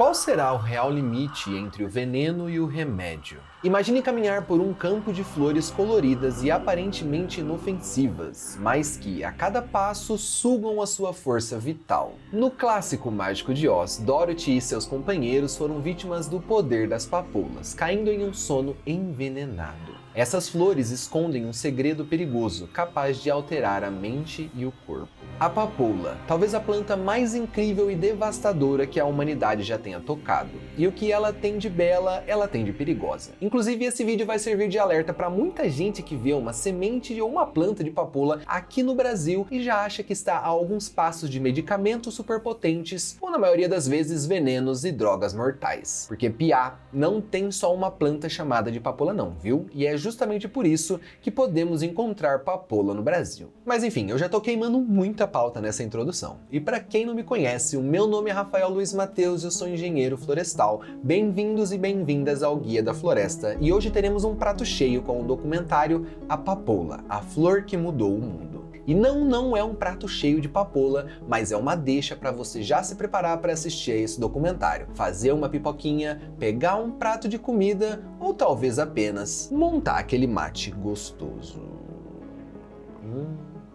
Qual será o real limite entre o veneno e o remédio? Imagine caminhar por um campo de flores coloridas e aparentemente inofensivas, mas que, a cada passo, sugam a sua força vital. No clássico Mágico de Oz, Dorothy e seus companheiros foram vítimas do poder das papoulas, caindo em um sono envenenado. Essas flores escondem um segredo perigoso, capaz de alterar a mente e o corpo. A papoula, talvez a planta mais incrível e devastadora que a humanidade já tenha tocado. E o que ela tem de bela, ela tem de perigosa. Inclusive, esse vídeo vai servir de alerta para muita gente que vê uma semente ou uma planta de papoula aqui no Brasil e já acha que está a alguns passos de medicamentos superpotentes ou, na maioria das vezes, venenos e drogas mortais. Porque piá, não tem só uma planta chamada de papoula não, viu? E é justamente por isso que podemos encontrar papoula no Brasil. Mas enfim, eu já tô queimando muita pauta nessa introdução. E para quem não me conhece, o meu nome é Rafael Luiz Mateus e eu sou engenheiro florestal. Bem-vindos e bem-vindas ao Guia da Floresta. E hoje teremos um prato cheio com o documentário A Papoula, a flor que mudou o mundo. E não é um prato cheio de papoula, mas é uma deixa para você já se preparar para assistir a esse documentário. Fazer uma pipoquinha, pegar um prato de comida ou talvez apenas montar aquele mate gostoso.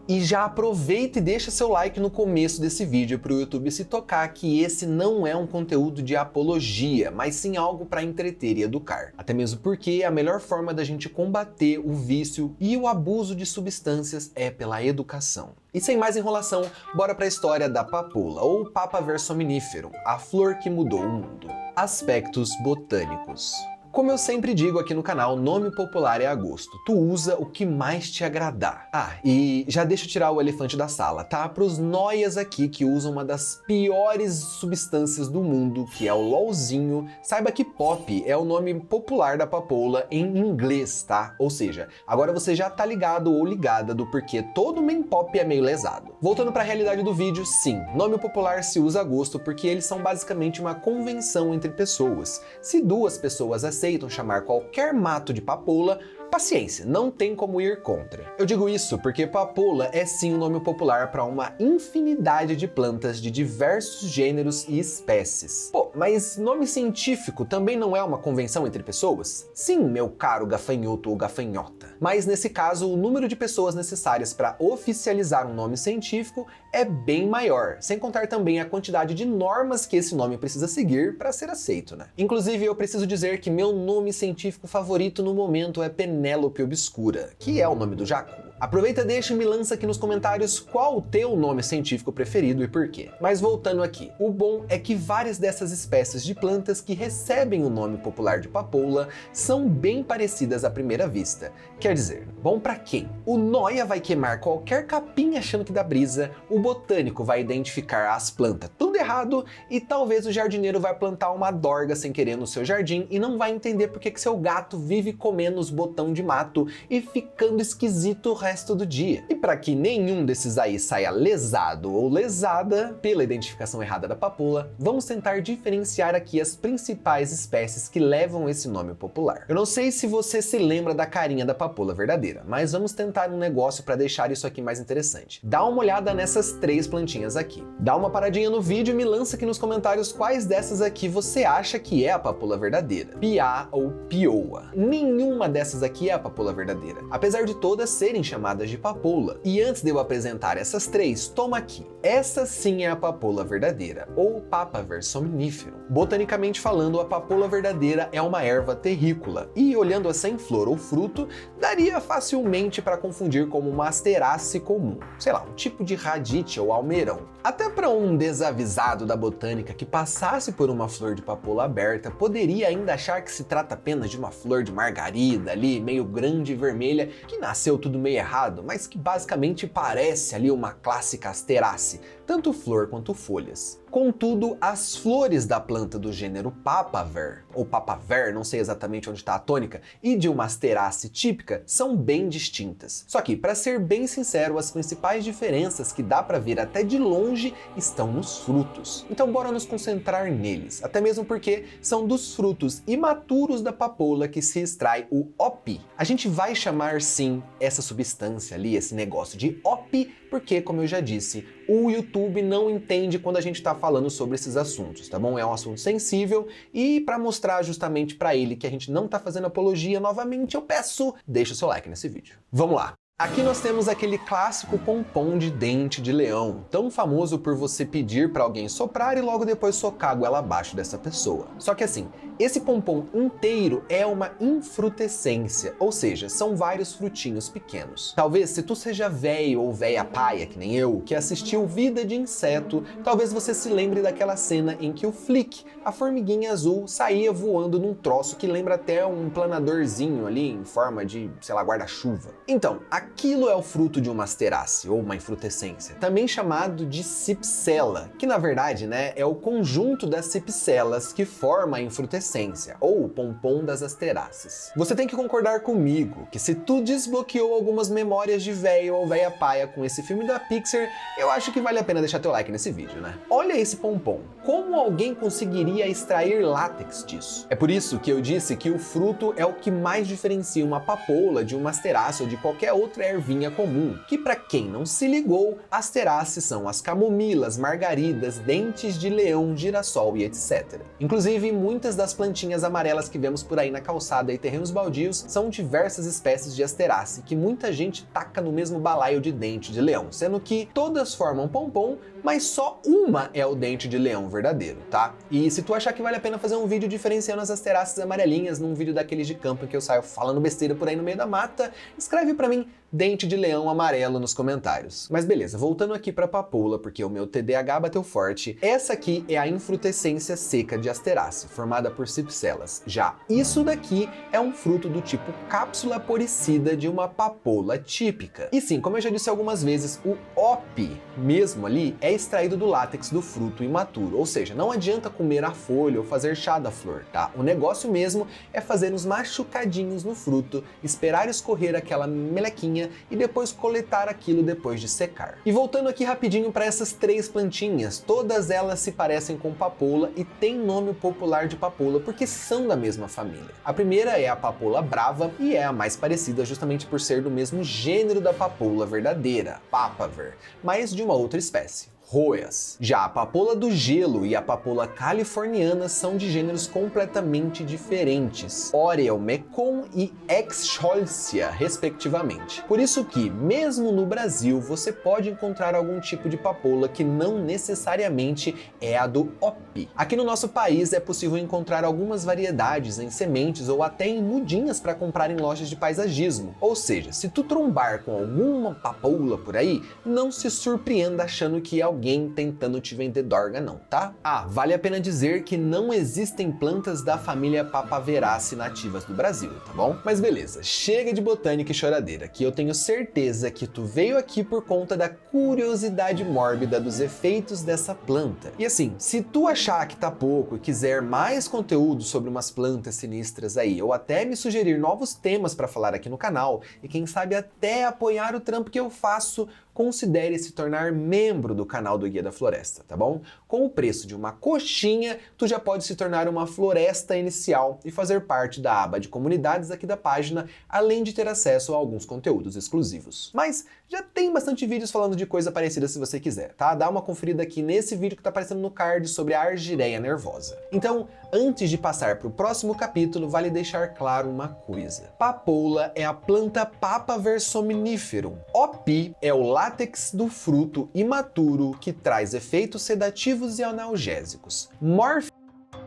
E já aproveita e deixa seu like no começo desse vídeo para o YouTube se tocar que esse não é um conteúdo de apologia, mas sim algo para entreter e educar. Até mesmo porque a melhor forma da gente combater o vício e o abuso de substâncias é pela educação. E sem mais enrolação, bora para a história da papoula, ou Papaver somniferum, a flor que mudou o mundo. Aspectos botânicos. Como eu sempre digo aqui no canal, nome popular é a gosto. Tu usa o que mais te agradar. Ah, e já deixa eu tirar o elefante da sala, tá? Pros noias aqui que usam uma das piores substâncias do mundo, que é o LOLzinho, saiba que pop é o nome popular da papoula em inglês, tá? Ou seja, agora você já tá ligado ou ligada do porquê todo main pop é meio lesado. Voltando para a realidade do vídeo, sim, nome popular se usa a gosto porque eles são basicamente uma convenção entre pessoas. Se duas pessoas aceitam chamar qualquer mato de papoula, paciência, não tem como ir contra. Eu digo isso porque papoula é sim um nome popular para uma infinidade de plantas de diversos gêneros e espécies. Pô, mas nome científico também não é uma convenção entre pessoas? Sim, meu caro gafanhoto ou gafanhota. Mas nesse caso, o número de pessoas necessárias para oficializar um nome científico é bem maior, sem contar também a quantidade de normas que esse nome precisa seguir para ser aceito, né? Inclusive, eu preciso dizer que meu nome científico favorito no momento é Penélope Obscura, que é o nome do jacu. Aproveita, deixa e me lança aqui nos comentários qual o teu nome científico preferido e por quê. Mas voltando aqui, o bom é que várias dessas espécies de plantas que recebem o nome popular de papoula são bem parecidas à primeira vista. Quer dizer, bom pra quem? O noia vai queimar qualquer capim achando que dá brisa, o botânico vai identificar as plantas tudo errado e talvez o jardineiro vai plantar uma dorga sem querer no seu jardim e não vai entender por que seu gato vive comendo os botão de mato e ficando esquisito o resto do dia. E para que nenhum desses aí saia lesado ou lesada pela identificação errada da papoula, vamos tentar diferenciar aqui as principais espécies que levam esse nome popular. Eu não sei se você se lembra da carinha da papoula verdadeira, mas vamos tentar um negócio para deixar isso aqui mais interessante. Dá uma olhada nessas três plantinhas aqui. Dá uma paradinha no vídeo e me lança aqui nos comentários quais dessas aqui você acha que é a papoula verdadeira. Piá ou pioa. Nenhuma dessas aqui é a papoula verdadeira, apesar de todas serem chamadas de papoula. E antes de eu apresentar essas três, toma aqui. Essa sim é a papoula verdadeira, ou Papaver somniferum. Botanicamente falando, a papoula verdadeira é uma erva terrícola, e olhando-a sem flor ou fruto, daria facilmente para confundir como uma asterace comum. Sei lá, um tipo de radite ou almeirão. Até para um desavisado da botânica que passasse por uma flor de papoula aberta, poderia ainda achar que se trata apenas de uma flor de margarida ali, meio grande e vermelha, que nasceu tudo meio errado, mas que basicamente parece ali uma clássica asterace, tanto flor quanto folhas. Contudo, as flores da planta do gênero Papaver, ou papaver, não sei exatamente onde está a tônica, e de uma asterace típica são bem distintas. Só que, para ser bem sincero, as principais diferenças que dá para ver até de longe estão nos frutos. Então bora nos concentrar neles, até mesmo porque são dos frutos imaturos da papoula que se extrai o OPI. A gente vai chamar sim essa substância ali, esse negócio de OPI, porque, como eu já disse, o YouTube não entende quando a gente está falando sobre esses assuntos, tá bom? É um assunto sensível e para mostrar justamente para ele que a gente não está fazendo apologia, novamente eu peço, deixa o seu like nesse vídeo. Vamos lá! Aqui nós temos aquele clássico pompom de dente de leão, tão famoso por você pedir para alguém soprar e logo depois socar a goela abaixo dessa pessoa. Só que assim, esse pompom inteiro é uma infrutescência, ou seja, são vários frutinhos pequenos. Talvez se tu seja velho ou véia paia, que nem eu, que assistiu Vida de Inseto, talvez você se lembre daquela cena em que o Flick, a formiguinha azul, saía voando num troço que lembra até um planadorzinho ali em forma de, sei lá, guarda-chuva. Então, aquilo é o fruto de uma asterace, ou uma infrutescência, também chamado de cipsela, que na verdade, né, é o conjunto das cipselas que forma a infrutescência, ou o pompom das asteraces. Você tem que concordar comigo que se tu desbloqueou algumas memórias de velho ou véia paia com esse filme da Pixar, eu acho que vale a pena deixar teu like nesse vídeo, né? Olha esse pompom, como alguém conseguiria extrair látex disso? É por isso que eu disse que o fruto é o que mais diferencia uma papoula de uma asterace ou de qualquer outra ervinha comum, que para quem não se ligou, asteraces são as camomilas, margaridas, dentes de leão, girassol e etc. Inclusive, muitas das plantinhas amarelas que vemos por aí na calçada e terrenos baldios são diversas espécies de asterace que muita gente taca no mesmo balaio de dente de leão, sendo que todas formam pompom, mas só uma é o dente de leão verdadeiro, tá? E se tu achar que vale a pena fazer um vídeo diferenciando as asteraces amarelinhas num vídeo daqueles de campo em que eu saio falando besteira por aí no meio da mata, escreve pra mim dente de leão amarelo nos comentários. Mas beleza, voltando aqui pra papoula, porque o meu TDAH bateu forte, essa aqui é a infrutescência seca de asterace, formada por cipselas. Já isso daqui é um fruto do tipo cápsula poricida de uma papoula típica. E sim, como eu já disse algumas vezes, o OPI mesmo ali é extraído do látex do fruto imaturo, ou seja, não adianta comer a folha ou fazer chá da flor, tá? O negócio mesmo é fazer uns machucadinhos no fruto, esperar escorrer aquela melequinha e depois coletar aquilo depois de secar. E voltando aqui rapidinho para essas três plantinhas, todas elas se parecem com papoula e têm nome popular de papoula porque são da mesma família. A primeira é a papoula brava e é a mais parecida justamente por ser do mesmo gênero da papoula verdadeira, papaver, mas de uma outra espécie. Roias. Já a papoula do gelo e a papoula californiana são de gêneros completamente diferentes, Oriel mecon e Exscholzia, respectivamente. Por isso que, mesmo no Brasil, você pode encontrar algum tipo de papoula que não necessariamente é a do OPI. Aqui no nosso país é possível encontrar algumas variedades em sementes ou até em mudinhas para comprar em lojas de paisagismo. Ou seja, se tu trombar com alguma papoula por aí, não se surpreenda achando que é alguém tentando te vender dorga não, tá? Ah, vale a pena dizer que não existem plantas da família Papaveraceae nativas do Brasil, tá bom? Mas beleza, chega de botânica e choradeira, que eu tenho certeza que tu veio aqui por conta da curiosidade mórbida dos efeitos dessa planta. E assim, se tu achar que tá pouco e quiser mais conteúdo sobre umas plantas sinistras aí, ou até me sugerir novos temas para falar aqui no canal, e quem sabe até apoiar o trampo que eu faço, considere se tornar membro do canal do Guia da Floresta, tá bom? Com o preço de uma coxinha, tu já pode se tornar uma floresta inicial e fazer parte da aba de comunidades aqui da página, além de ter acesso a alguns conteúdos exclusivos. Mas já tem bastante vídeos falando de coisa parecida se você quiser, tá? Dá uma conferida aqui nesse vídeo que tá aparecendo no card sobre a argyreia nervosa. Então, antes de passar para o próximo capítulo, vale deixar claro uma coisa. Papoula é a planta Papaver somniferum. OPI é o látex do fruto imaturo que traz efeitos sedativos e analgésicos. Morfina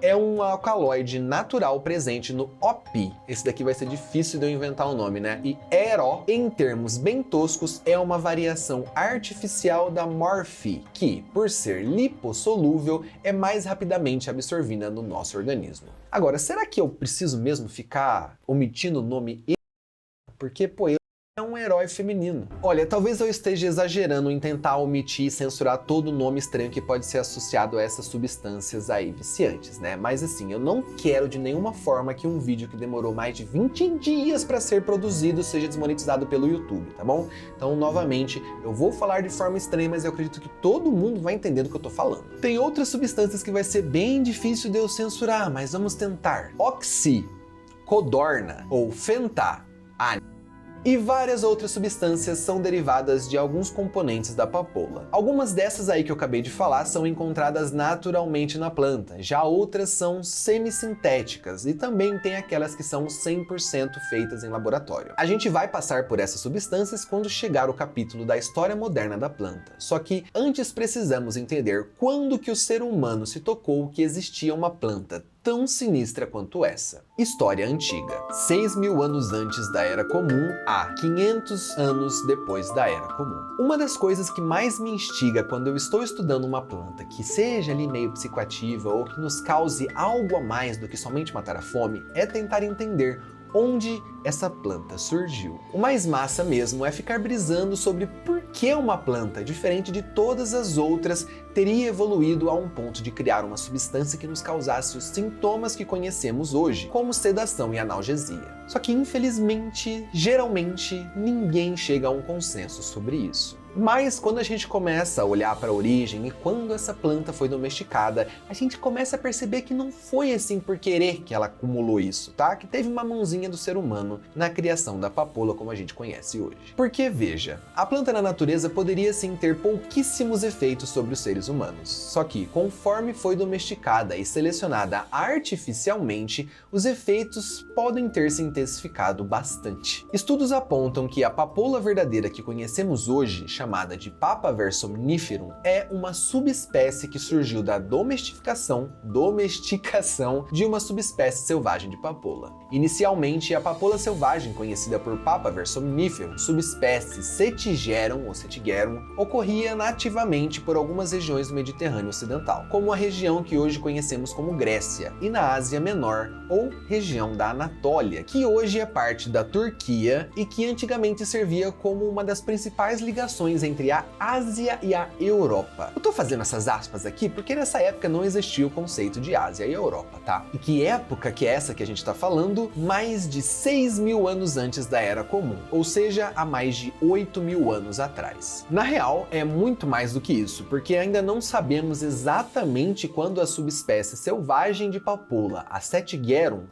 é um alcaloide natural presente no OPI. Esse daqui vai ser difícil de eu inventar o nome, né? E ERO, em termos bem toscos, é uma variação artificial da morfi, que, por ser lipossolúvel, é mais rapidamente absorvida no nosso organismo. Agora, será que eu preciso mesmo ficar omitindo o nome? Porque, pô, é um herói feminino. Olha, talvez eu esteja exagerando em tentar omitir e censurar todo o nome estranho que pode ser associado a essas substâncias aí viciantes, né? Mas assim, eu não quero de nenhuma forma que um vídeo que demorou mais de 20 dias para ser produzido seja desmonetizado pelo YouTube, tá bom? Então, novamente, eu vou falar de forma estranha, mas eu acredito que todo mundo vai entender do que eu tô falando. Tem outras substâncias que vai ser bem difícil de eu censurar, mas vamos tentar. Oxicodona ou fentanyl. E várias outras substâncias são derivadas de alguns componentes da papoula. Algumas dessas aí que eu acabei de falar são encontradas naturalmente na planta, já outras são semissintéticas e também tem aquelas que são 100% feitas em laboratório. A gente vai passar por essas substâncias quando chegar o capítulo da história moderna da planta, só que antes precisamos entender quando que o ser humano se tocou que existia uma planta tão sinistra quanto essa. História antiga. 6.000 anos antes da Era Comum a 500 anos depois da Era Comum. Uma das coisas que mais me instiga quando eu estou estudando uma planta que seja ali meio psicoativa ou que nos cause algo a mais do que somente matar a fome é tentar entender onde essa planta surgiu. O mais massa mesmo é ficar brisando sobre por que uma planta, diferente de todas as outras, teria evoluído a um ponto de criar uma substância que nos causasse os sintomas que conhecemos hoje, como sedação e analgesia. Só que infelizmente, geralmente, ninguém chega a um consenso sobre isso. Mas quando a gente começa a olhar para a origem e quando essa planta foi domesticada, a gente começa a perceber que não foi assim por querer que ela acumulou isso, tá? Que teve uma mãozinha do ser humano na criação da papoula como a gente conhece hoje. Porque, veja, a planta na natureza poderia sim ter pouquíssimos efeitos sobre os seres humanos. Só que, conforme foi domesticada e selecionada artificialmente, os efeitos podem ter se intensificado bastante. Estudos apontam que a papoula verdadeira que conhecemos hoje, chamada de Papaver somniferum, é uma subespécie que surgiu da domesticação de uma subespécie selvagem de papoula. Inicialmente, a papoula selvagem, conhecida por Papaver somniferum, subespécie Setigerum ou Setigerum, ocorria nativamente por algumas regiões do Mediterrâneo Ocidental, como a região que hoje conhecemos como Grécia, e na Ásia Menor, ou região da Anatólia, que hoje é parte da Turquia e que antigamente servia como uma das principais ligações entre a Ásia e a Europa. Eu tô fazendo essas aspas aqui porque nessa época não existia o conceito de Ásia e Europa, tá? E que época que é essa que a gente tá falando? Mais de 6.000 anos antes da Era Comum, ou seja, há mais de 8.000 anos atrás. Na real, é muito mais do que isso, porque ainda não sabemos exatamente quando a subespécie selvagem de papoula, a Setigerum,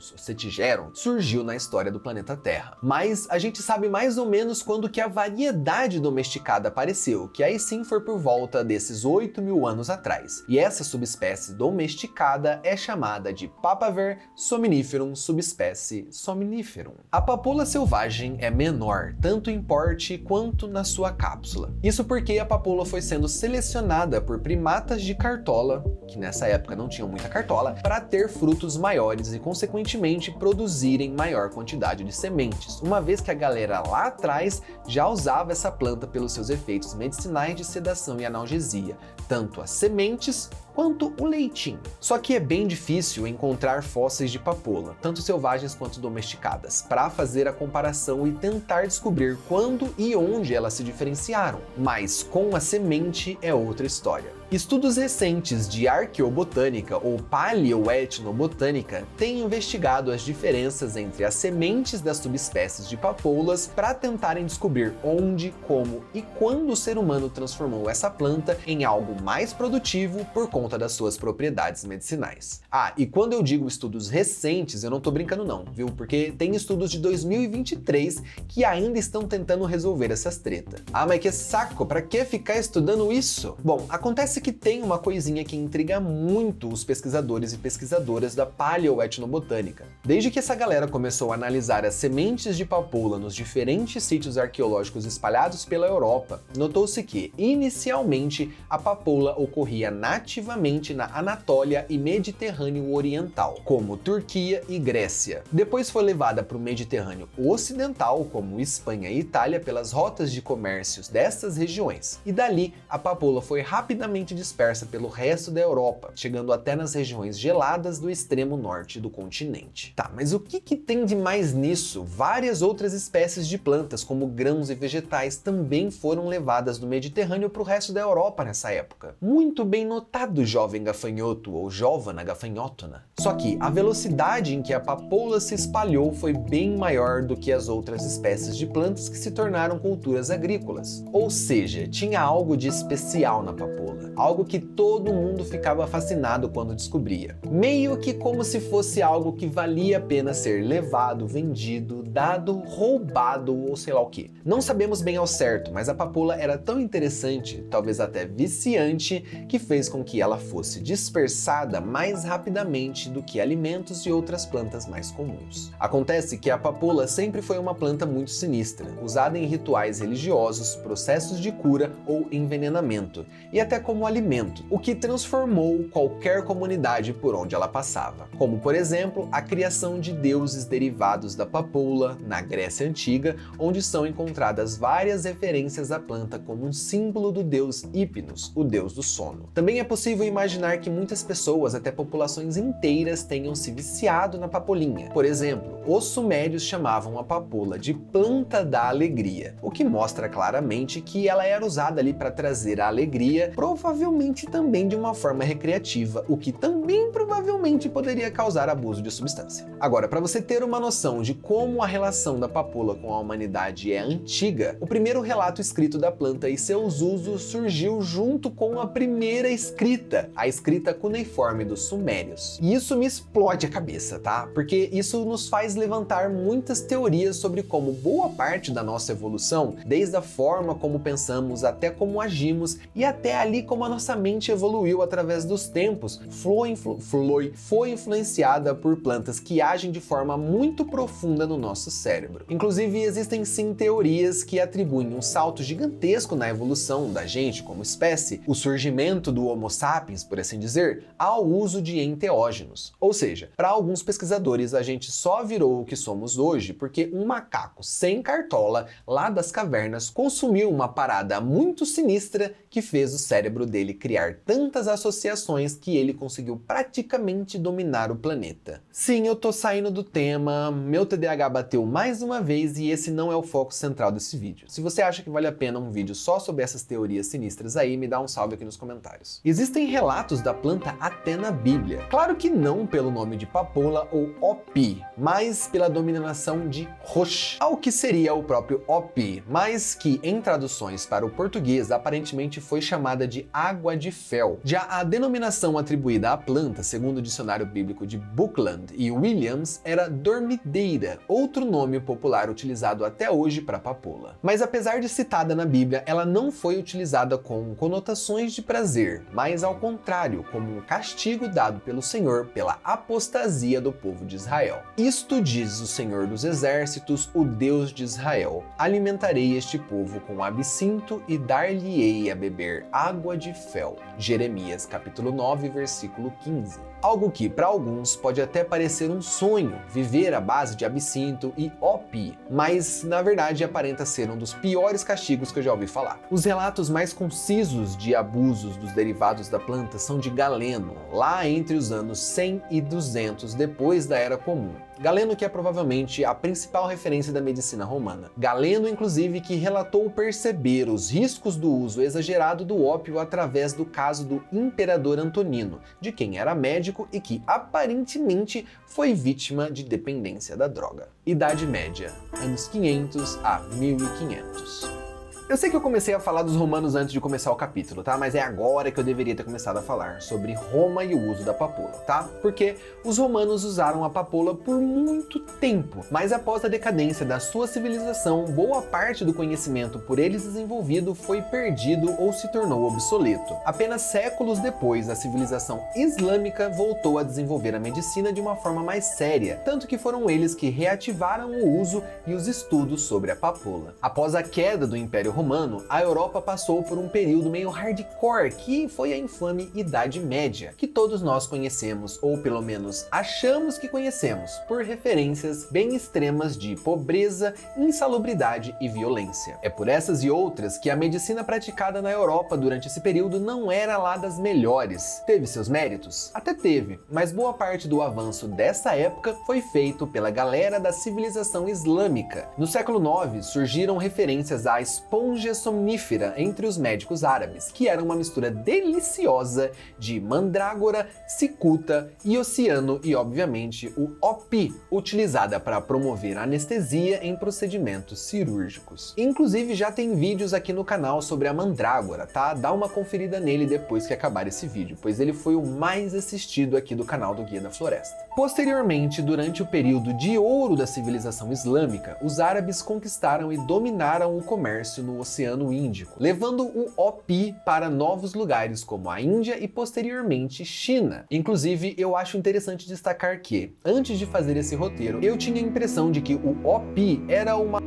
surgiu na história do planeta Terra. Mas a gente sabe mais ou menos quando que a variedade domesticada apareceu, que aí sim foi por volta desses 8.000 anos atrás. E essa subespécie domesticada é chamada de Papaver somniferum, subespécie somniferum. A papoula selvagem é menor, tanto em porte quanto na sua cápsula. Isso porque a papoula foi sendo selecionada por primatas de cartola, que nessa época não tinham muita cartola, para ter frutos maiores e, consequentemente, produzirem maior quantidade de sementes, uma vez que a galera lá atrás já usava essa planta pelos seus efeitos medicinais de sedação e analgesia, tanto as sementes quanto o leitinho. Só que é bem difícil encontrar fósseis de papoula, tanto selvagens quanto domesticadas, para fazer a comparação e tentar descobrir quando e onde elas se diferenciaram. Mas com a semente é outra história. Estudos recentes de arqueobotânica ou paleoetnobotânica têm investigado as diferenças entre as sementes das subespécies de papoulas para tentarem descobrir onde, como e quando o ser humano transformou essa planta em algo mais produtivo por conta das suas propriedades medicinais. Ah, e quando eu digo estudos recentes, eu não tô brincando não, viu? Porque tem estudos de 2023 que ainda estão tentando resolver essas tretas. Ah, mas que saco, pra que ficar estudando isso? Bom, acontece que tem uma coisinha que intriga muito os pesquisadores e pesquisadoras da paleoetnobotânica. Desde que essa galera começou a analisar as sementes de papoula nos diferentes sítios arqueológicos espalhados pela Europa, notou-se que, inicialmente, a papoula ocorria nativamente exclusivamente na Anatólia e Mediterrâneo Oriental, como Turquia e Grécia. Depois foi levada para o Mediterrâneo Ocidental, como Espanha e Itália, pelas rotas de comércios dessas regiões. E dali, a papoula foi rapidamente dispersa pelo resto da Europa, chegando até nas regiões geladas do extremo norte do continente. Tá, mas o que tem de mais nisso? Várias outras espécies de plantas, como grãos e vegetais, também foram levadas do Mediterrâneo para o resto da Europa nessa época. Muito bem notado, jovem gafanhoto ou jovana gafanhotona. Só que a velocidade em que a papoula se espalhou foi bem maior do que as outras espécies de plantas que se tornaram culturas agrícolas. Ou seja, tinha algo de especial na papoula, algo que todo mundo ficava fascinado quando descobria. Meio que como se fosse algo que valia a pena ser levado, vendido, dado, roubado ou sei lá o que. Não sabemos bem ao certo, mas a papoula era tão interessante, talvez até viciante, que fez com que ela fosse dispersada mais rapidamente do que alimentos e outras plantas mais comuns. Acontece que a papoula sempre foi uma planta muito sinistra, usada em rituais religiosos, processos de cura ou envenenamento, e até como alimento, o que transformou qualquer comunidade por onde ela passava. Como, por exemplo, a criação de deuses derivados da papoula na Grécia Antiga, onde são encontradas várias referências à planta como um símbolo do deus Hipnos, o deus do sono. Também é possível imaginar que muitas pessoas, até populações inteiras, tenham se viciado na papolinha. Por exemplo, os sumérios chamavam a papoula de planta da alegria, o que mostra claramente que ela era usada ali para trazer a alegria, provavelmente também de uma forma recreativa, o que também provavelmente poderia causar abuso de substância. Agora, para você ter uma noção de como a relação da papoula com a humanidade é antiga, o primeiro relato escrito da planta e seus usos surgiu junto com a primeira escrita, a escrita cuneiforme dos sumérios. E isso me explode a cabeça, tá? Porque isso nos faz levantar muitas teorias sobre como boa parte da nossa evolução, desde a forma como pensamos até como agimos e até ali como a nossa mente evoluiu através dos tempos, foi influenciada por plantas que agem de forma muito profunda no nosso cérebro. Inclusive, existem sim teorias que atribuem um salto gigantesco na evolução da gente como espécie, o surgimento do Homo sapiens, por assim dizer, ao uso de enteógenos. Ou seja, para alguns pesquisadores, a gente só virou o que somos hoje porque um macaco sem cartola lá das cavernas consumiu uma parada muito sinistra que fez o cérebro dele criar tantas associações que ele conseguiu praticamente dominar o planeta. Sim, eu tô saindo do tema, meu TDAH bateu mais uma vez e esse não é o foco central desse vídeo. Se você acha que vale a pena um vídeo só sobre essas teorias sinistras aí, me dá um salve aqui nos comentários. Existem relatos da planta até na Bíblia. Claro que não pelo nome de papoula ou opi, mas pela denominação de rosh, ao que seria o próprio opi, mas que em traduções para o português aparentemente foi chamada de água de fel. Já a denominação atribuída à planta, segundo o dicionário bíblico de Buckland e Williams, era dormideira, outro nome popular utilizado até hoje para papoula. Mas apesar de citada na Bíblia, ela não foi utilizada com conotações de prazer, mas ao contrário, como um castigo dado pelo Senhor pela apostasia do povo de Israel. Isto diz o Senhor dos Exércitos, o Deus de Israel: alimentarei este povo com absinto e dar-lhe-ei a beber água de fel. Jeremias capítulo 9, versículo 15. Algo que, para alguns, pode até parecer um sonho, viver à base de absinto e opi, mas na verdade aparenta ser um dos piores castigos que eu já ouvi falar. Os relatos mais concisos de abusos dos derivados da planta são de Galeno, lá entre os anos 100 e 200 depois da Era Comum. Galeno, que é provavelmente a principal referência da medicina romana. Galeno, inclusive, que relatou perceber os riscos do uso exagerado do ópio através do caso do imperador Antonino, de quem era médico e que aparentemente foi vítima de dependência da droga. Idade Média, anos 500 a 1500. Eu sei que eu comecei a falar dos romanos antes de começar o capítulo, tá? Mas é agora que eu deveria ter começado a falar sobre Roma e o uso da papoula, tá? Porque os romanos usaram a papoula por muito tempo, mas após a decadência da sua civilização, boa parte do conhecimento por eles desenvolvido foi perdido ou se tornou obsoleto. Apenas séculos depois, a civilização islâmica voltou a desenvolver a medicina de uma forma mais séria, tanto que foram eles que reativaram o uso e os estudos sobre a papoula. Após a queda do Império Romano, a Europa passou por um período meio hardcore, que foi a infame Idade Média, que todos nós conhecemos, ou pelo menos achamos que conhecemos, por referências bem extremas de pobreza, insalubridade e violência. É por essas e outras que a medicina praticada na Europa durante esse período não era lá das melhores. Teve seus méritos? Até teve, mas boa parte do avanço dessa época foi feito pela galera da civilização islâmica. No século IX surgiram referências à esponja somnífera entre os médicos árabes, que era uma mistura deliciosa de mandrágora, cicuta, iociano e, obviamente, o opi, utilizada para promover anestesia em procedimentos cirúrgicos. Inclusive já tem vídeos aqui no canal sobre a mandrágora, tá? Dá uma conferida nele depois que acabar esse vídeo, pois ele foi o mais assistido aqui do canal do Guia da Floresta. Posteriormente, durante o período de ouro da civilização islâmica, os árabes conquistaram e dominaram o comércio no Oceano Índico, levando o opi para novos lugares como a Índia e posteriormente China. Inclusive, eu acho interessante destacar que, antes de fazer esse roteiro, eu tinha a impressão de que o opi era uma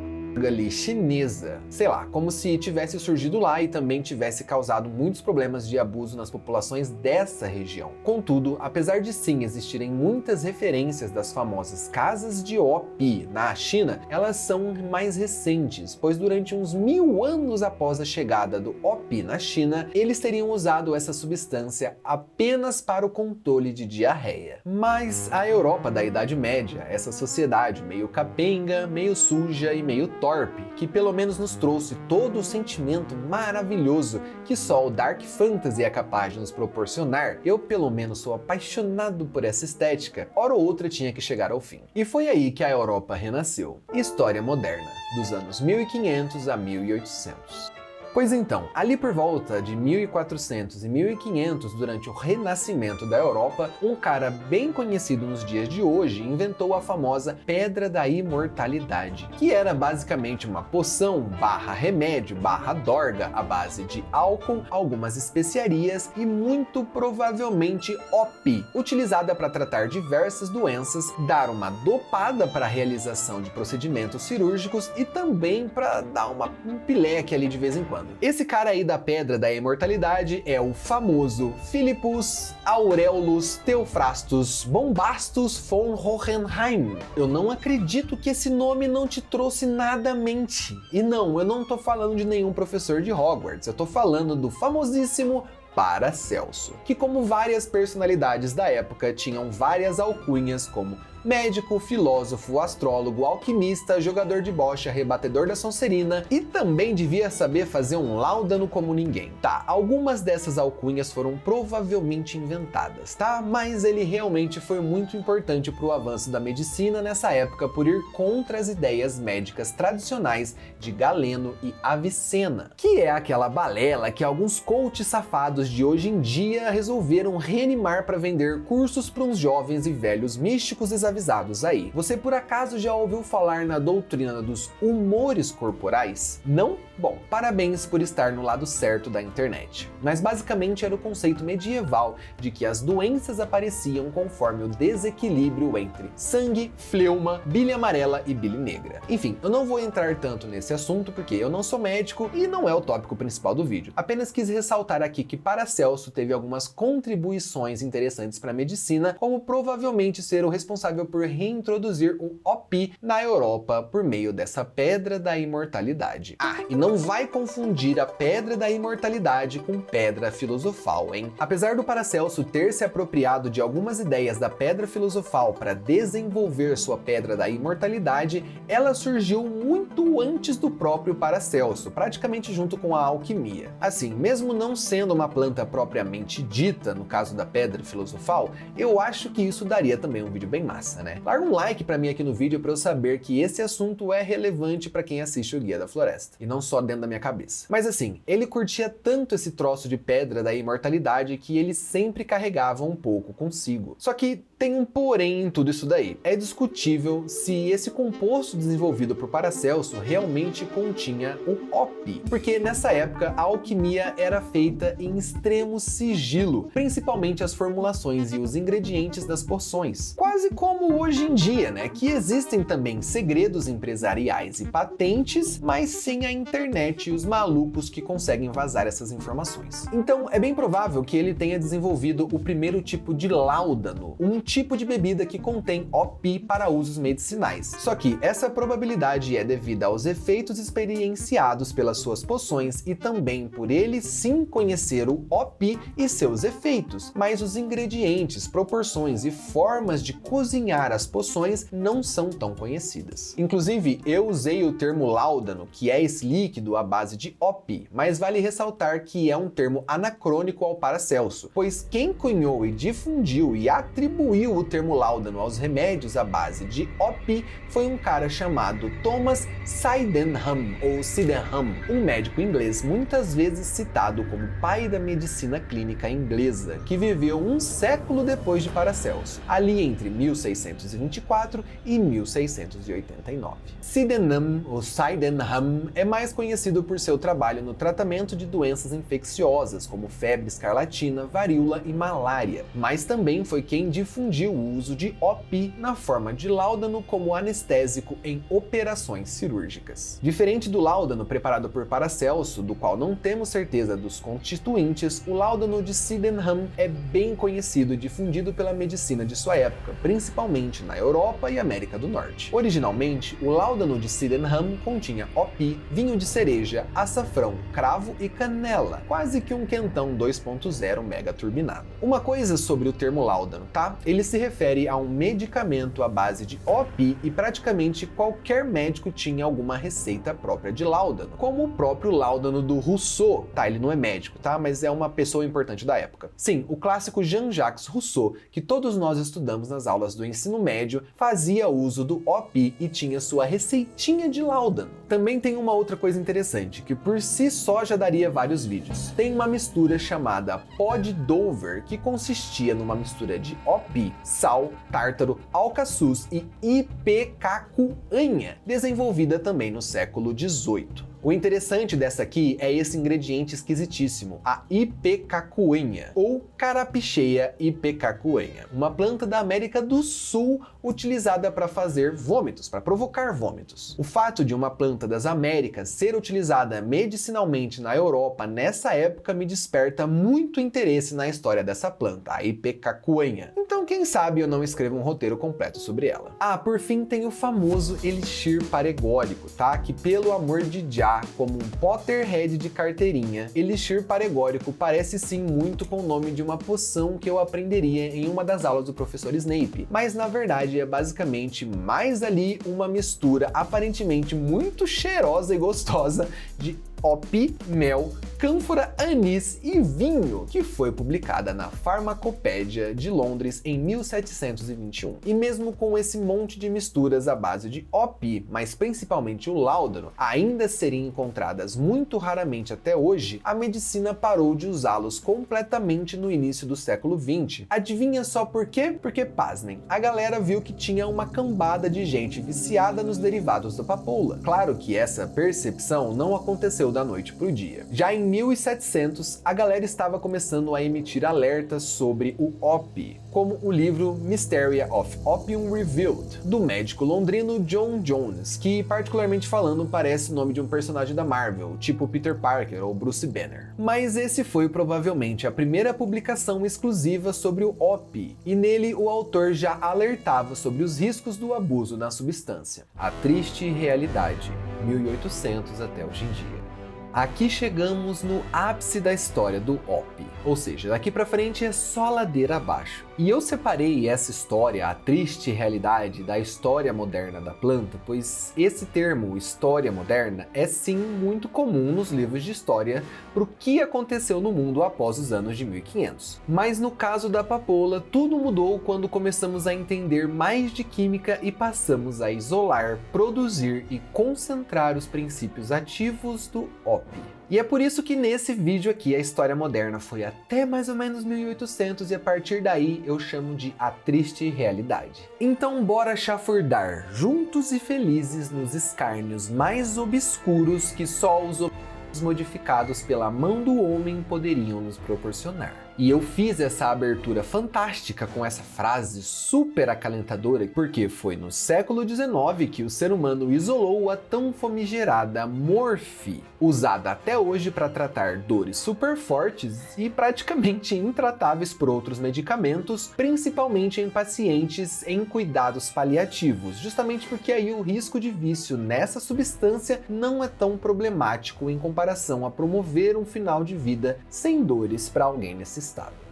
ali chinesa, sei lá, como se tivesse surgido lá e também tivesse causado muitos problemas de abuso nas populações dessa região. Contudo, apesar de sim existirem muitas referências das famosas casas de opi na China, elas são mais recentes, pois durante uns 1000 anos após a chegada do opi na China, eles teriam usado essa substância apenas para o controle de diarreia. Mas a Europa da Idade Média, essa sociedade meio capenga, meio suja e meio torpe, que pelo menos nos trouxe todo o sentimento maravilhoso que só o Dark Fantasy é capaz de nos proporcionar, eu pelo menos sou apaixonado por essa estética, hora ou outra tinha que chegar ao fim. E foi aí que a Europa renasceu. História moderna, dos anos 1500 a 1800. Pois então, ali por volta de 1400 e 1500, durante o renascimento da Europa, um cara bem conhecido nos dias de hoje inventou a famosa Pedra da Imortalidade, que era basicamente uma poção barra remédio barra dorga à base de álcool, algumas especiarias e muito provavelmente opi, utilizada para tratar diversas doenças, dar uma dopada para a realização de procedimentos cirúrgicos e também para dar um pileque ali de vez em quando. Esse cara aí da Pedra da Imortalidade é o famoso Philippus Aurelius Theophrastus Bombastus von Hohenheim. Eu não acredito que esse nome não te trouxe nada à mente. E não, eu não tô falando de nenhum professor de Hogwarts, eu tô falando do famosíssimo Paracelso, que como várias personalidades da época tinham várias alcunhas como médico, filósofo, astrólogo, alquimista, jogador de bocha, rebatedor da Sonserina e também devia saber fazer um láudano como ninguém. Tá, algumas dessas alcunhas foram provavelmente inventadas, tá? Mas ele realmente foi muito importante para o avanço da medicina nessa época por ir contra as ideias médicas tradicionais de Galeno e Avicena, que é aquela balela que alguns coaches safados de hoje em dia resolveram reanimar para vender cursos para uns jovens e velhos místicos avisados aí. Você por acaso já ouviu falar na doutrina dos humores corporais? Não? Bom, parabéns por estar no lado certo da internet. Mas basicamente era o conceito medieval de que as doenças apareciam conforme o desequilíbrio entre sangue, fleuma, bile amarela e bile negra. Enfim, eu não vou entrar tanto nesse assunto porque eu não sou médico e não é o tópico principal do vídeo. Apenas quis ressaltar aqui que Paracelso teve algumas contribuições interessantes para a medicina, como provavelmente ser o responsável por reintroduzir o opi na Europa por meio dessa Pedra da Imortalidade. Ah, e não vai confundir a Pedra da Imortalidade com Pedra Filosofal, hein? Apesar do Paracelso ter se apropriado de algumas ideias da Pedra Filosofal para desenvolver sua Pedra da Imortalidade, ela surgiu muito antes do próprio Paracelso, praticamente junto com a alquimia. Assim, mesmo não sendo uma planta propriamente dita, no caso da Pedra Filosofal, eu acho que isso daria também um vídeo bem massa, né? Larga um like pra mim aqui no vídeo para eu saber que esse assunto é relevante para quem assiste o Guia da Floresta, e não só dentro da minha cabeça. Mas assim, ele curtia tanto esse troço de Pedra da Imortalidade que ele sempre carregava um pouco consigo. Só que tem um porém em tudo isso daí. É discutível se esse composto desenvolvido por Paracelso realmente continha o opi, porque nessa época a alquimia era feita em extremo sigilo, principalmente as formulações e os ingredientes das poções, quase como como hoje em dia, né, que existem também segredos empresariais e patentes, mas sem a internet e os malucos que conseguem vazar essas informações. Então, é bem provável que ele tenha desenvolvido o primeiro tipo de láudano, um tipo de bebida que contém OP para usos medicinais. Só que essa probabilidade é devida aos efeitos experienciados pelas suas poções e também por ele sim conhecer o OP e seus efeitos, mas os ingredientes, proporções e formas de cozinhar as poções não são tão conhecidas. Inclusive, eu usei o termo láudano, que é esse líquido à base de OP, mas vale ressaltar que é um termo anacrônico ao Paracelso, pois quem cunhou e difundiu e atribuiu o termo láudano aos remédios à base de OP foi um cara chamado Thomas Sydenham, ou Sydenham, um médico inglês muitas vezes citado como pai da medicina clínica inglesa, que viveu um século depois de Paracelso, ali entre 1624 e 1689. Sydenham, ou Sydenham, é mais conhecido por seu trabalho no tratamento de doenças infecciosas como febre escarlatina, varíola e malária, mas também foi quem difundiu o uso de OP na forma de láudano como anestésico em operações cirúrgicas. Diferente do láudano preparado por Paracelso, do qual não temos certeza dos constituintes, o láudano de Sydenham é bem conhecido e difundido pela medicina de sua época, principalmente na Europa e América do Norte. Originalmente, o láudano de Sydenham continha OP, vinho de cereja, açafrão, cravo e canela, quase que um quentão 2.0 mega turbinado. Uma coisa sobre o termo láudano, tá? Ele se refere a um medicamento à base de OP e praticamente qualquer médico tinha alguma receita própria de láudano, como o próprio láudano do Rousseau. Tá, ele não é médico, tá? Mas é uma pessoa importante da época. Sim, o clássico Jean-Jacques Rousseau, que todos nós estudamos nas aulas do ensino médio, fazia uso do OP e tinha sua receitinha de láudano. Também tem uma outra coisa interessante, que por si só já daria vários vídeos. Tem uma mistura chamada pó de Dover, que consistia numa mistura de OP, sal, tártaro, alcaçuz e ipecacuanha, desenvolvida também no século XVIII. O interessante dessa aqui é esse ingrediente esquisitíssimo, a ipecacuanha, ou carapicheia ipecacuanha, uma planta da América do Sul utilizada para fazer vômitos, para provocar vômitos. O fato de uma planta das Américas ser utilizada medicinalmente na Europa nessa época me desperta muito interesse na história dessa planta, a ipecacuanha. Então, quem sabe eu não escrevo um roteiro completo sobre ela. Ah, por fim tem o famoso elixir paregórico, tá? Que pelo amor de Jah, como um Potterhead de carteirinha, elixir paregórico parece sim muito com o nome de uma poção que eu aprenderia em uma das aulas do professor Snape, mas na verdade é basicamente mais ali uma mistura aparentemente muito cheirosa e gostosa de OP, mel, cânfora, anis e vinho, que foi publicada na Farmacopédia de Londres em 1721. E mesmo com esse monte de misturas à base de OP, mas principalmente o láudano, ainda serem encontradas muito raramente até hoje, a medicina parou de usá-los completamente no início do século XX. Adivinha só por quê? Porque, pasmem, a galera viu que tinha uma cambada de gente viciada nos derivados da papoula. Claro que essa percepção não aconteceu da noite pro dia. Já em 1700, a galera estava começando a emitir alertas sobre o OP, como o livro Mysteria of Opium Revealed, do médico londrino John Jones, que particularmente falando parece o nome de um personagem da Marvel, tipo Peter Parker ou Bruce Banner. Mas esse foi provavelmente a primeira publicação exclusiva sobre o OP, e nele o autor já alertava sobre os riscos do abuso da substância. A triste realidade, 1800 até hoje em dia. Aqui chegamos no ápice da história do OP, ou seja, daqui pra frente é só ladeira abaixo. E eu separei essa história, a triste realidade, da história moderna da planta, pois esse termo, história moderna, é sim muito comum nos livros de história pro que aconteceu no mundo após os anos de 1500. Mas no caso da papoula, tudo mudou quando começamos a entender mais de química e passamos a isolar, produzir e concentrar os princípios ativos do OP. E é por isso que nesse vídeo aqui a história moderna foi até mais ou menos 1800 e a partir daí eu chamo de a triste realidade. Então bora chafurdar juntos e felizes nos escárnios mais obscuros que só os modificados pela mão do homem poderiam nos proporcionar. E eu fiz essa abertura fantástica com essa frase super acalentadora porque foi no século XIX que o ser humano isolou a tão famigerada morfe, usada até hoje para tratar dores super fortes e praticamente intratáveis por outros medicamentos, principalmente em pacientes em cuidados paliativos, justamente porque aí o risco de vício nessa substância não é tão problemático em comparação a promover um final de vida sem dores para alguém nesse estado.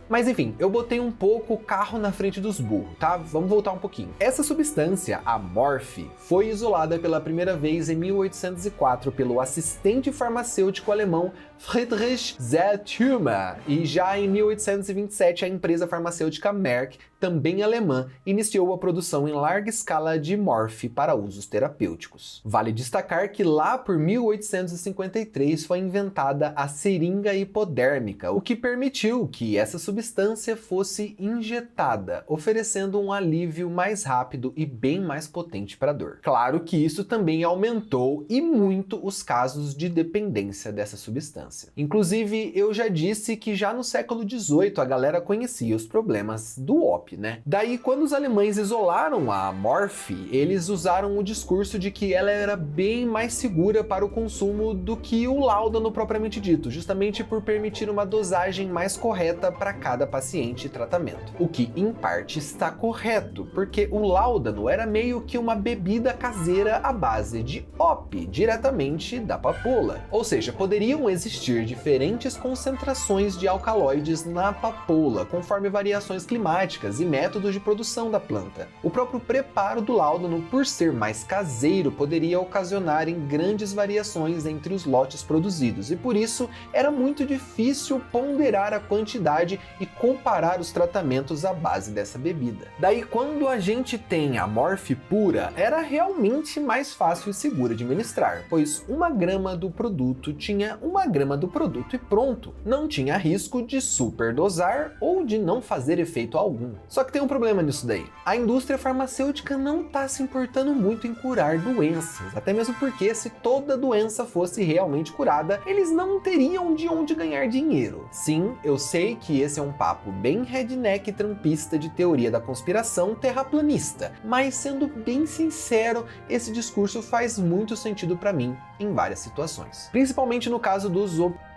Mas enfim, eu botei um pouco o carro na frente dos burros, tá? Vamos voltar um pouquinho. Essa substância, a morfe, foi isolada pela primeira vez em 1804 pelo assistente farmacêutico alemão Friedrich Zethümer, e já em 1827 a empresa farmacêutica Merck, também alemã, iniciou a produção em larga escala de morfe para usos terapêuticos. Vale destacar que lá por 1853 foi inventada a seringa hipodérmica, o que permitiu que essa substância fosse injetada, oferecendo um alívio mais rápido e bem mais potente para a dor. Claro que isso também aumentou e muito os casos de dependência dessa substância. Inclusive, eu já disse que já no século XVIII a galera conhecia os problemas do ópio, né? Daí, quando os alemães isolaram a morfe, eles usaram o discurso de que ela era bem mais segura para o consumo do que o láudano propriamente dito, justamente por permitir uma dosagem mais correta para cada paciente e tratamento. O que, em parte, está correto, porque o láudano era meio que uma bebida caseira à base de ópio, diretamente da papoula. Ou seja, poderiam existir diferentes concentrações de alcaloides na papoula, conforme variações climáticas e métodos de produção da planta. O próprio preparo do láudano, por ser mais caseiro, poderia ocasionar em grandes variações entre os lotes produzidos, e por isso era muito difícil ponderar a quantidade e comparar os tratamentos à base dessa bebida. Daí, quando a gente tem a morfe pura, era realmente mais fácil e segura de administrar, pois 1 grama do produto tinha 1 grama do produto e pronto. Não tinha risco de superdosar ou de não fazer efeito algum. Só que tem um problema nisso daí. A indústria farmacêutica não está se importando muito em curar doenças, até mesmo porque se toda doença fosse realmente curada, eles não teriam de onde ganhar dinheiro. Sim, eu sei que esse é um papo bem redneck trampista de teoria da conspiração terraplanista, mas sendo bem sincero, esse discurso faz muito sentido para mim em várias situações. Principalmente no caso dos opioides,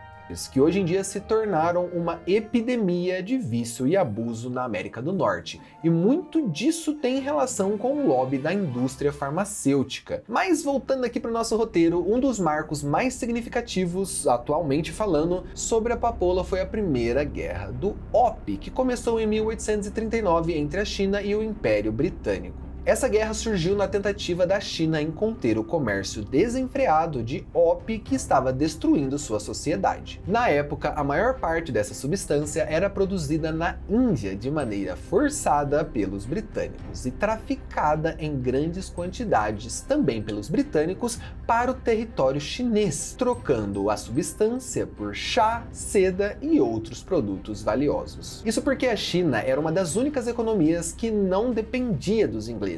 que hoje em dia se tornaram uma epidemia de vício e abuso na América do Norte, e muito disso tem relação com o lobby da indústria farmacêutica. Mas voltando aqui para o nosso roteiro, um dos marcos mais significativos, atualmente falando, sobre a papoula foi a Primeira Guerra do Ópio, que começou em 1839 entre a China e o Império Britânico. Essa guerra surgiu na tentativa da China em conter o comércio desenfreado de ópio que estava destruindo sua sociedade. Na época, a maior parte dessa substância era produzida na Índia de maneira forçada pelos britânicos e traficada em grandes quantidades também pelos britânicos para o território chinês, trocando a substância por chá, seda e outros produtos valiosos. Isso porque a China era uma das únicas economias que não dependia dos ingleses.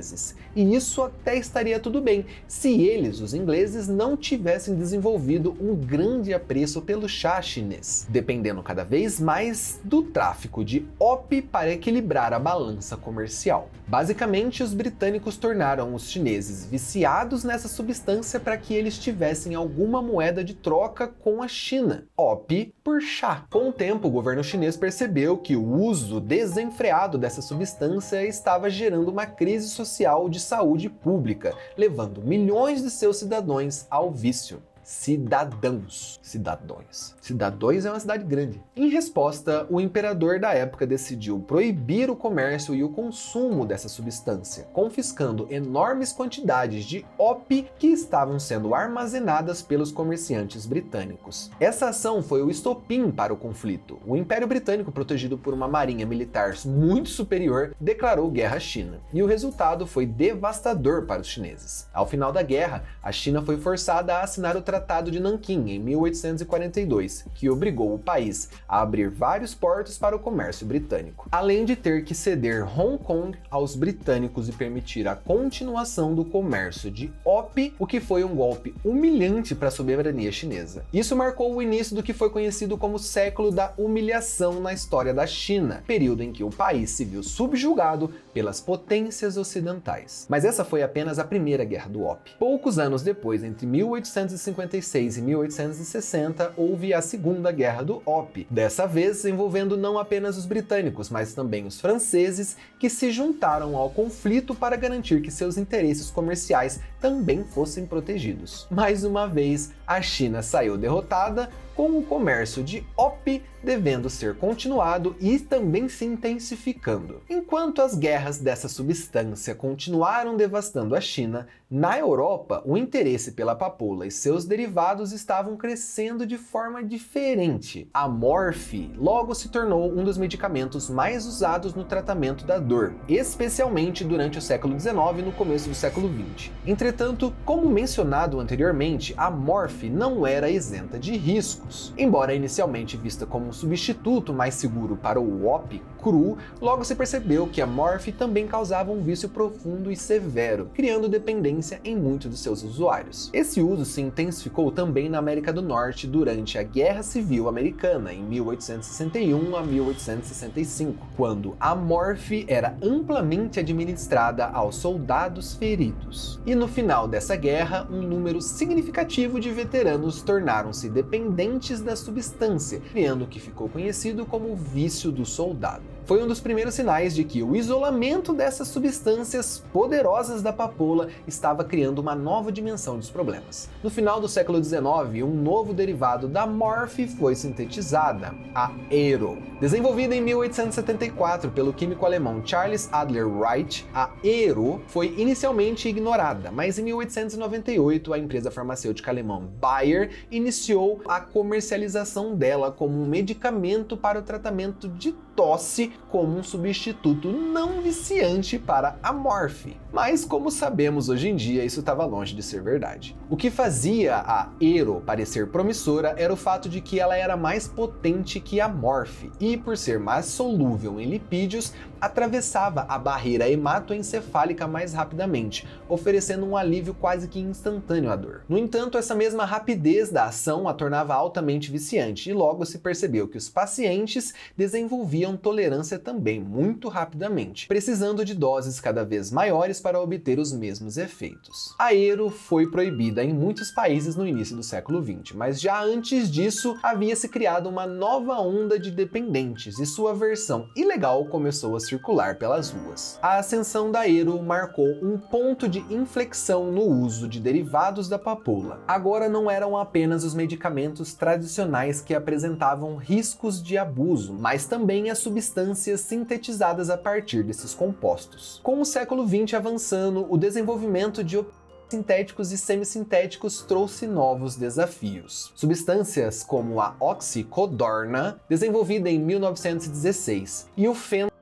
E isso até estaria tudo bem, se eles, os ingleses, não tivessem desenvolvido um grande apreço pelo chá chinês, dependendo cada vez mais do tráfico de ópio para equilibrar a balança comercial. Basicamente, os britânicos tornaram os chineses viciados nessa substância para que eles tivessem alguma moeda de troca com a China, ópio por chá. Com o tempo, o governo chinês percebeu que o uso desenfreado dessa substância estava gerando uma crise social de saúde pública, levando milhões de seus cidadãos ao vício. Cidadãos. Cidadões é uma cidade grande. Em resposta, o imperador da época decidiu proibir o comércio e o consumo dessa substância, confiscando enormes quantidades de ópio que estavam sendo armazenadas pelos comerciantes britânicos. Essa ação foi o estopim para o conflito. O Império Britânico, protegido por uma marinha militar muito superior, declarou guerra à China, e o resultado foi devastador para os chineses. Ao final da guerra, a China foi forçada a assinar o Tratado de Nanquim, em 1842, que obrigou o país a abrir vários portos para o comércio britânico, além de ter que ceder Hong Kong aos britânicos e permitir a continuação do comércio de ópio, o que foi um golpe humilhante para a soberania chinesa. Isso marcou o início do que foi conhecido como século da humilhação na história da China, período em que o país se viu subjugado pelas potências ocidentais. Mas essa foi apenas a primeira guerra do ópio. Poucos anos depois, entre 1856 e 1860, houve a Segunda Guerra do Ópio, dessa vez envolvendo não apenas os britânicos, mas também os franceses, que se juntaram ao conflito para garantir que seus interesses comerciais também fossem protegidos. Mais uma vez, a China saiu derrotada, com o comércio de ópio devendo ser continuado e também se intensificando. Enquanto as guerras dessa substância continuaram devastando a China, na Europa, o interesse pela papoula e seus derivados estavam crescendo de forma diferente. A morfe logo se tornou um dos medicamentos mais usados no tratamento da dor, especialmente durante o século XIX e no começo do século XX. Entretanto, como mencionado anteriormente, a morfe não era isenta de riscos. Embora inicialmente vista como um substituto mais seguro para o ópio cru, logo se percebeu que a morfe também causava um vício profundo e severo, criando dependência em muitos de seus usuários. Esse uso se intensificou também na América do Norte durante a Guerra Civil Americana, em 1861 a 1865, quando a morfe era amplamente administrada aos soldados feridos. E no final dessa guerra, um número significativo de veteranos tornaram-se dependentes da substância, criando o que ficou conhecido como o vício do soldado. Foi um dos primeiros sinais de que o isolamento dessas substâncias poderosas da papoula estava criando uma nova dimensão dos problemas. No final do século XIX, um novo derivado da morfe foi sintetizada, a Aero. Desenvolvida em 1874 pelo químico alemão Charles Adler Wright, a Aero foi inicialmente ignorada, mas em 1898 a empresa farmacêutica alemã Bayer iniciou a comercialização dela como um medicamento para o tratamento de tosse, como um substituto não viciante para a morfe. Mas como sabemos hoje em dia, isso estava longe de ser verdade. O que fazia a Aero parecer promissora era o fato de que ela era mais potente que a morfe e, por ser mais solúvel em lipídios, atravessava a barreira hematoencefálica mais rapidamente, oferecendo um alívio quase que instantâneo à dor. No entanto, essa mesma rapidez da ação a tornava altamente viciante e logo se percebeu que os pacientes desenvolviam tolerância também muito rapidamente, precisando de doses cada vez maiores para obter os mesmos efeitos. A Aero foi proibida em muitos países no início do século XX, mas já antes disso havia se criado uma nova onda de dependentes e sua versão ilegal começou a circular pelas ruas. A ascensão da Aero marcou um ponto de inflexão no uso de derivados da papoula. Agora não eram apenas os medicamentos tradicionais que apresentavam riscos de abuso, mas também as substâncias sintetizadas a partir desses compostos. Com o século XX avançando, o desenvolvimento de sintéticos e semissintéticos trouxe novos desafios. Substâncias como a oxicodona, desenvolvida em 1916, e o fentanil,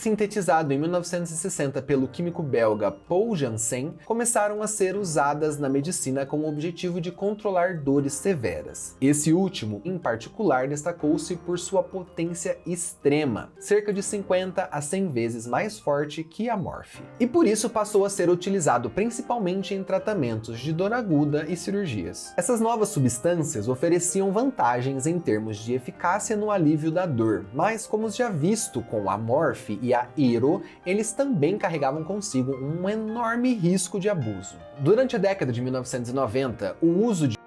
sintetizado em 1960 pelo químico belga Paul Janssen, começaram a ser usadas na medicina com o objetivo de controlar dores severas. Esse último, em particular, destacou-se por sua potência extrema, cerca de 50 a 100 vezes mais forte que a morfe. E por isso passou a ser utilizado principalmente em tratamentos de dor aguda e cirurgias. Essas novas substâncias ofereciam vantagens em termos de eficácia no alívio da dor, mas como já visto com a morfe e a Aero, eles também carregavam consigo um enorme risco de abuso. Durante a década de 1990, o uso de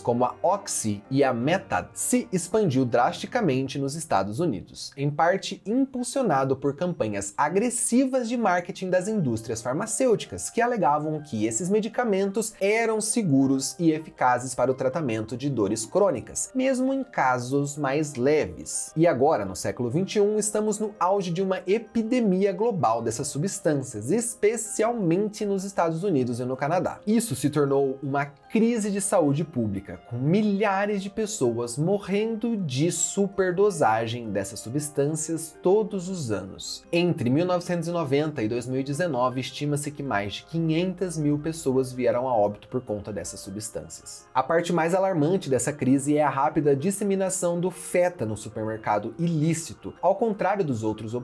como a Oxy e a Methad se expandiu drasticamente nos Estados Unidos, em parte impulsionado por campanhas agressivas de marketing das indústrias farmacêuticas, que alegavam que esses medicamentos eram seguros e eficazes para o tratamento de dores crônicas, mesmo em casos mais leves. E agora, no século XXI, estamos no auge de uma epidemia global dessas substâncias, especialmente nos Estados Unidos e no Canadá. Isso se tornou uma crise de saúde pública, com milhares de pessoas morrendo de superdosagem dessas substâncias todos os anos. Entre 1990 e 2019, estima-se que mais de 500 mil pessoas vieram a óbito por conta dessas substâncias. A parte mais alarmante dessa crise é a rápida disseminação do feta no supermercado ilícito. Ao contrário dos outros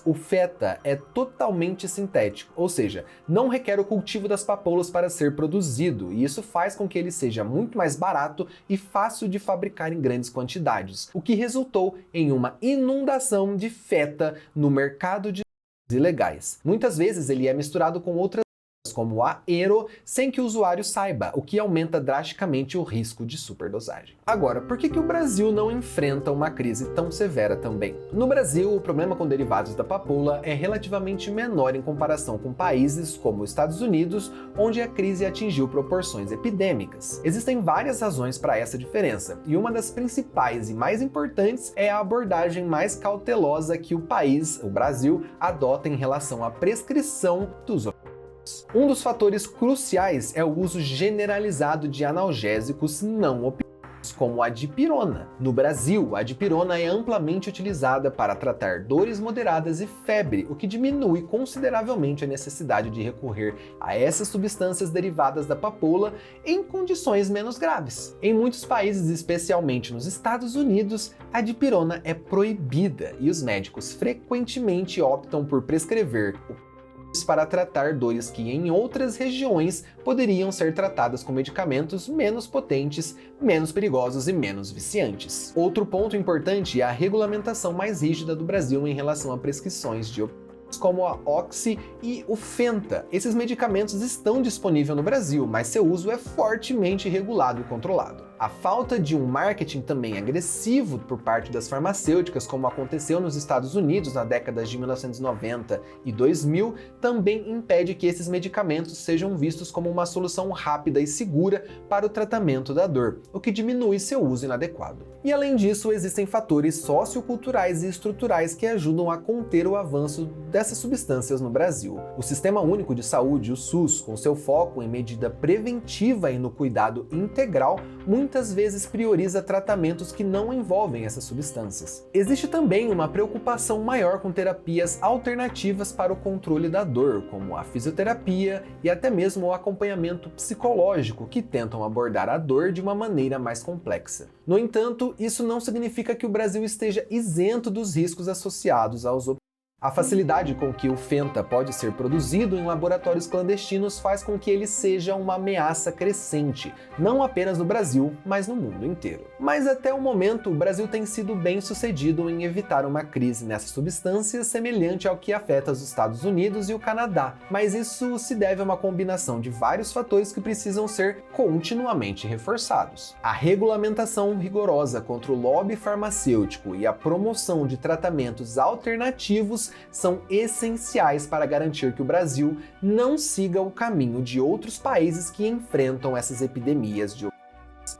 o feta é totalmente sintético, ou seja, não requer o cultivo das papoulas para ser produzido, e isso faz com que ele seja muito mais barato e fácil de fabricar em grandes quantidades, o que resultou em uma inundação de feta no mercado de ilegais. Muitas vezes ele é misturado com outras como a Aero, sem que o usuário saiba, o que aumenta drasticamente o risco de superdosagem. Agora, por que o Brasil não enfrenta uma crise tão severa também? No Brasil, o problema com derivados da papoula é relativamente menor em comparação com países como os Estados Unidos, onde a crise atingiu proporções epidêmicas. Existem várias razões para essa diferença, e uma das principais e mais importantes é a abordagem mais cautelosa que o Brasil, adota em relação à prescrição dos opioides. Um dos fatores cruciais é o uso generalizado de analgésicos não opioides, como a dipirona. No Brasil, a dipirona é amplamente utilizada para tratar dores moderadas e febre, o que diminui consideravelmente a necessidade de recorrer a essas substâncias derivadas da papoula em condições menos graves. Em muitos países, especialmente nos Estados Unidos, a dipirona é proibida e os médicos frequentemente optam por prescrever para tratar dores que em outras regiões poderiam ser tratadas com medicamentos menos potentes, menos perigosos e menos viciantes. Outro ponto importante é a regulamentação mais rígida do Brasil em relação a prescrições de opioides, como a Oxy e o Fenta. Esses medicamentos estão disponíveis no Brasil, mas seu uso é fortemente regulado e controlado. A falta de um marketing também agressivo por parte das farmacêuticas, como aconteceu nos Estados Unidos na décadas de 1990 e 2000, também impede que esses medicamentos sejam vistos como uma solução rápida e segura para o tratamento da dor, o que diminui seu uso inadequado. E além disso, existem fatores socioculturais e estruturais que ajudam a conter o avanço dessas substâncias no Brasil. O Sistema Único de Saúde, o SUS, com seu foco em medida preventiva e no cuidado integral, muitas vezes prioriza tratamentos que não envolvem essas substâncias. Existe também uma preocupação maior com terapias alternativas para o controle da dor, como a fisioterapia e até mesmo o acompanhamento psicológico, que tentam abordar a dor de uma maneira mais complexa. No entanto, isso não significa que o Brasil esteja isento dos riscos associados aos opioides. A facilidade com que o Fenta pode ser produzido em laboratórios clandestinos faz com que ele seja uma ameaça crescente, não apenas no Brasil, mas no mundo inteiro. Mas até o momento, o Brasil tem sido bem sucedido em evitar uma crise nessas substâncias semelhante ao que afeta os Estados Unidos e o Canadá, mas isso se deve a uma combinação de vários fatores que precisam ser continuamente reforçados. A regulamentação rigorosa contra o lobby farmacêutico e a promoção de tratamentos alternativos são essenciais para garantir que o Brasil não siga o caminho de outros países que enfrentam essas epidemias de opioides.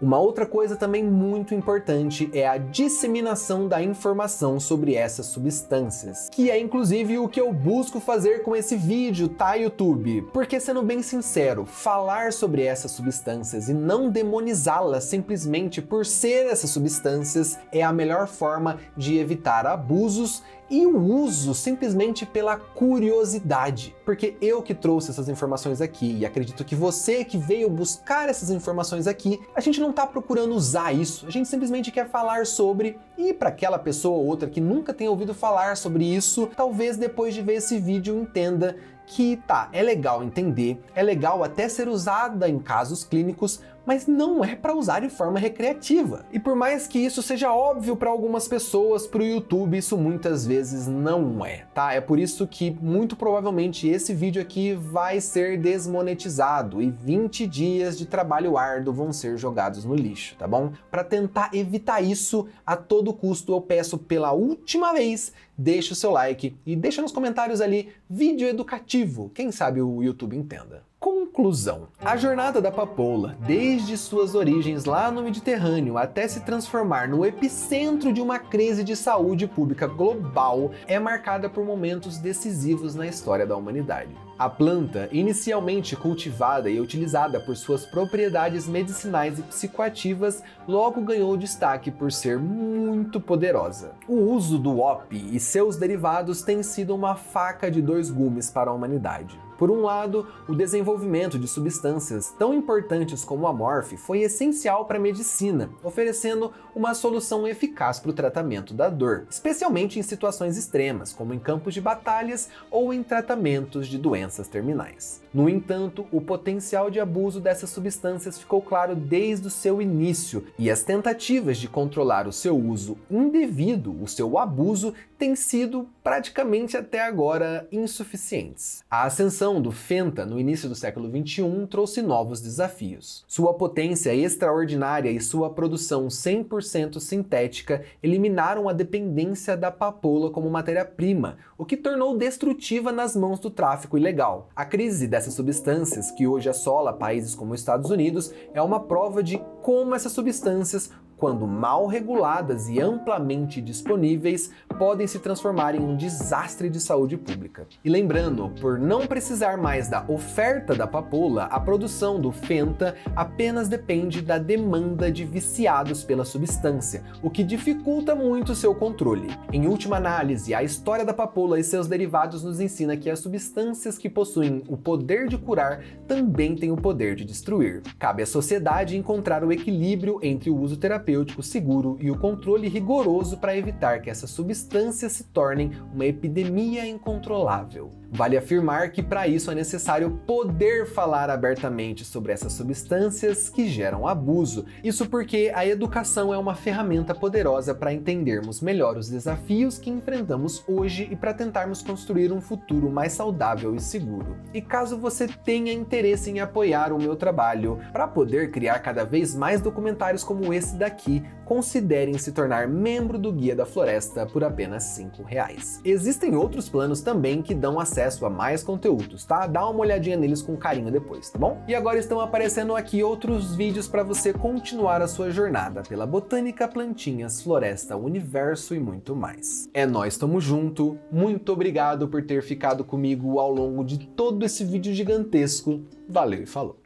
Uma outra coisa também muito importante é a disseminação da informação sobre essas substâncias, que é inclusive o que eu busco fazer com esse vídeo, tá, YouTube? Porque, sendo bem sincero, falar sobre essas substâncias e não demonizá-las simplesmente por ser essas substâncias é a melhor forma de evitar abusos e o uso simplesmente pela curiosidade. Porque eu que trouxe essas informações aqui e acredito que você que veio buscar essas informações aqui, a gente não tá procurando usar isso, a gente simplesmente quer falar sobre, e para aquela pessoa ou outra que nunca tenha ouvido falar sobre isso, talvez depois de ver esse vídeo entenda que tá, é legal entender, é legal até ser usada em casos clínicos, mas não é para usar de forma recreativa. E por mais que isso seja óbvio para algumas pessoas, para o YouTube isso muitas vezes não é, tá? É por isso que muito provavelmente esse vídeo aqui vai ser desmonetizado e 20 dias de trabalho árduo vão ser jogados no lixo, tá bom? Para tentar evitar isso a todo custo, eu peço pela última vez, deixa o seu like e deixa nos comentários ali vídeo educativo, quem sabe o YouTube entenda. Conclusão. A jornada da papoula, desde suas origens lá no Mediterrâneo até se transformar no epicentro de uma crise de saúde pública global, é marcada por momentos decisivos na história da humanidade. A planta, inicialmente cultivada e utilizada por suas propriedades medicinais e psicoativas, logo ganhou destaque por ser muito poderosa. O uso do opi e seus derivados tem sido uma faca de dois gumes para a humanidade. Por um lado, o desenvolvimento de substâncias tão importantes como a morfe foi essencial para a medicina, oferecendo uma solução eficaz para o tratamento da dor, especialmente em situações extremas, como em campos de batalhas ou em tratamentos de doenças terminais. No entanto, o potencial de abuso dessas substâncias ficou claro desde o seu início, e as tentativas de controlar o seu uso indevido, o seu abuso, têm sido praticamente até agora insuficientes. A ascensão do Fenta no início do século XXI trouxe novos desafios. Sua potência extraordinária e sua produção 100% sintética eliminaram a dependência da papoula como matéria-prima, o que tornou destrutiva nas mãos do tráfico ilegal. A crise dessas substâncias, que hoje assola países como os Estados Unidos, é uma prova de como essas substâncias, quando mal reguladas e amplamente disponíveis, podem se transformar em um desastre de saúde pública. E lembrando, por não precisar mais da oferta da papoula, a produção do Fenta apenas depende da demanda de viciados pela substância, o que dificulta muito seu controle. Em última análise, a história da papoula e seus derivados nos ensina que as substâncias que possuem o poder de curar também têm o poder de destruir. Cabe à sociedade encontrar o equilíbrio entre o uso terapêutico seguro e o controle rigoroso para evitar que essas substâncias se tornem uma epidemia incontrolável. Vale afirmar que para isso é necessário poder falar abertamente sobre essas substâncias que geram abuso. Isso porque a educação é uma ferramenta poderosa para entendermos melhor os desafios que enfrentamos hoje e para tentarmos construir um futuro mais saudável e seguro. E caso você tenha interesse em apoiar o meu trabalho, para poder criar cada vez mais documentários como esse daqui, considerem se tornar membro do Guia da Floresta por apenas R$5. Existem outros planos também que dão acesso a mais conteúdos, tá? Dá uma olhadinha neles com carinho depois, tá bom? E agora estão aparecendo aqui outros vídeos para você continuar a sua jornada pela botânica, plantinhas, floresta, universo e muito mais. É nóis, tamo junto, muito obrigado por ter ficado comigo ao longo de todo esse vídeo gigantesco, valeu e falou!